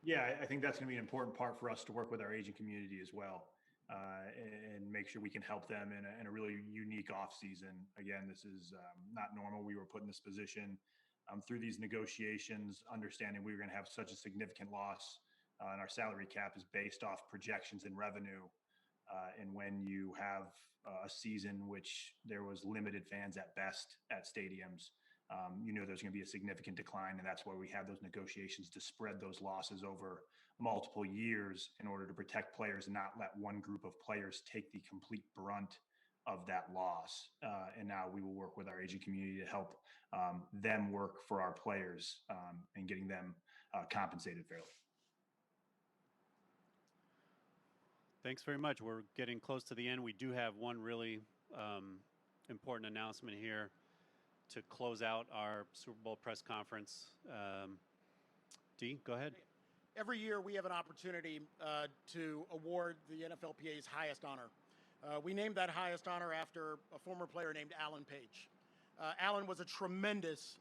Yeah, I think that's going to be an important part for us to work with our agent community as well, and make sure we can help them in a really unique offseason. Again, this is not normal. We were put in this position through these negotiations, understanding we were going to have such a significant loss, and our salary cap is based off projections and revenue. And when you have a season which there was limited fans at best at stadiums, there's going to be a significant decline, and that's why we have those negotiations to spread those losses over multiple years in order to protect players and not let one group of players take the complete brunt of that loss. And now we will work with our agent community to help them work for our players and getting them compensated fairly. Thanks very much. We're getting close to the end. We do have one really important announcement here to close out our Super Bowl press conference. Dee, go ahead. Every year we have an opportunity to award the NFLPA's highest honor. We named that highest honor after a former player named Alan Page. Alan was a tremendous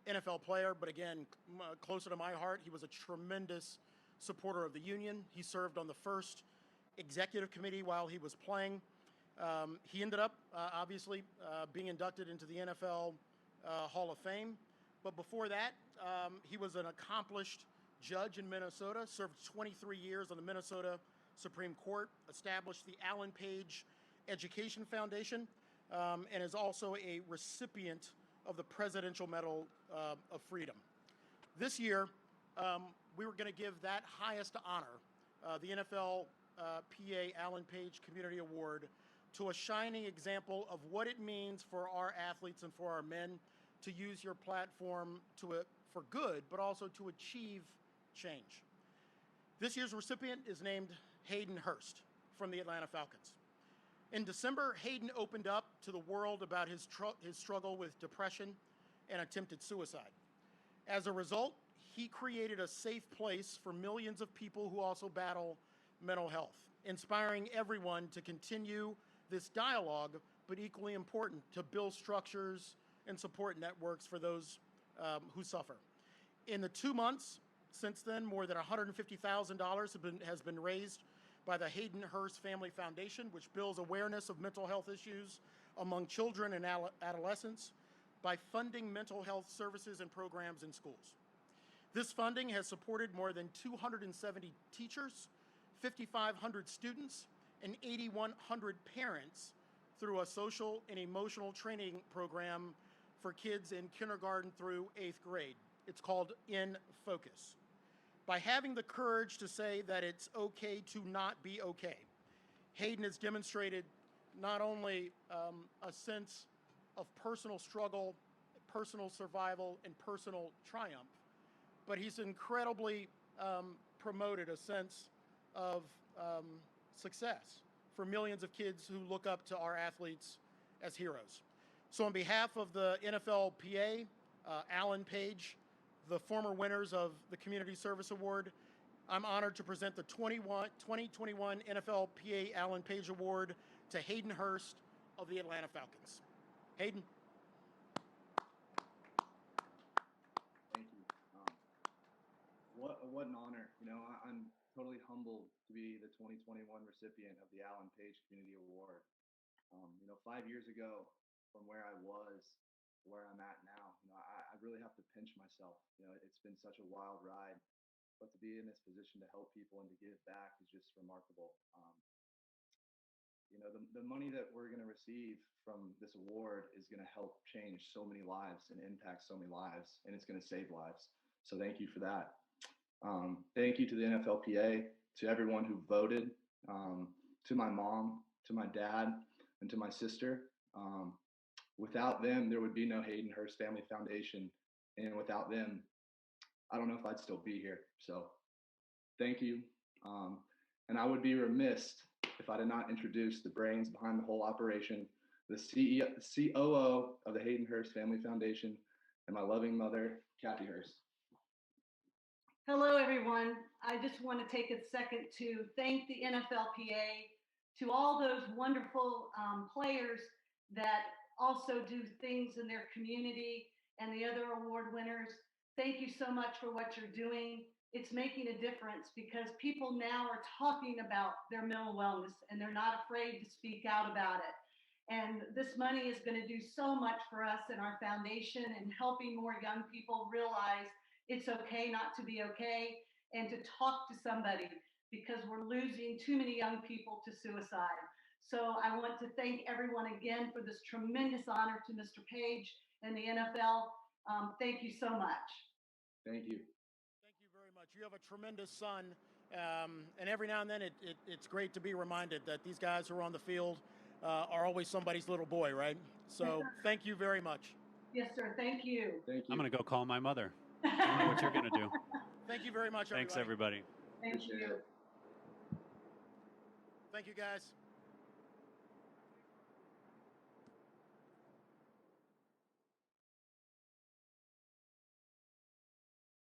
NFL player, but again, closer to my heart, he was a tremendous supporter of the union. He served on the first executive committee while he was playing. He ended up, obviously, being inducted into the NFL Hall of Fame. But before that, he was an accomplished judge in Minnesota, served 23 years on the Minnesota Supreme Court, established the Alan Page Education Foundation, and is also a recipient of the Presidential Medal of Freedom. This year, we were going to give that highest honor, the NFL PA Alan Page Community Award, to a shining example of what it means for our athletes and for our men to use your platform for good, but also to achieve change. This year's recipient is named Hayden Hurst from the Atlanta Falcons. In December, Hayden opened up to the world about his struggle with depression and attempted suicide. As a result, he created a safe place for millions of people who also battle mental health, inspiring everyone to continue this dialogue, but equally important, to build structures and support networks for those who suffer. In the 2 months since then, more than $150,000 has been raised by the Hayden Hurst Family Foundation, which builds awareness of mental health issues among children and adolescents by funding mental health services and programs in schools. This funding has supported more than 270 teachers, 5,500 students, and 8,100 parents through a social and emotional training program for kids in kindergarten through 8th grade. It's called In Focus. by having the courage to say that it's okay to not be okay. Hayden has demonstrated not only a sense of personal struggle, personal survival, and personal triumph, but he's incredibly promoted a sense of success for millions of kids who look up to our athletes as heroes. So on behalf of the NFLPA, Alan Page, the former winners of the Community Service Award, I'm honored to present the 2021 NFLPA Alan Page Award to Hayden Hurst of the Atlanta Falcons. Hayden. Thank you. What an honor. I'm totally humbled to be the 2021 recipient of the Alan Page Community Award. 5 years ago, from where I was to where I'm at now, I really have to pinch myself. It's been such a wild ride, but to be in this position to help people and to give back is just remarkable. The money that we're going to receive from this award is going to help change so many lives and impact so many lives, and it's going to save lives. So thank you for that. Thank you to the NFLPA, to everyone who voted, to my mom, to my dad, and to my sister. Without them, there would be no Hayden Hurst Family Foundation. And without them, I don't know if I'd still be here. So thank you. And I would be remiss if I did not introduce the brains behind the whole operation, the COO of the Hayden Hurst Family Foundation, and my loving mother, Kathy Hurst. Hello, everyone. I just want to take a second to thank the NFLPA, to all those wonderful players that also do things in their community, and the other award winners. Thank you so much for what you're doing. It's making a difference because people now are talking about their mental wellness and they're not afraid to speak out about it. And this money is going to do so much for us in our foundation and helping more young people realize it's okay not to be okay and to talk to somebody, because we're losing too many young people to suicide. So I want to thank everyone again for this tremendous honor to Mr. Page and the NFL. Thank you so much. Thank you. Thank you very much. You have a tremendous son, and every now and then it's great to be reminded that these guys who are on the field are always somebody's little boy, right? So thank you very much. Yes, sir. Thank you. Thank you. I'm going to go call my mother. I don't know what you're going to do. Thank you very much, everybody. Thanks, everybody. Thank you. Thank you, guys.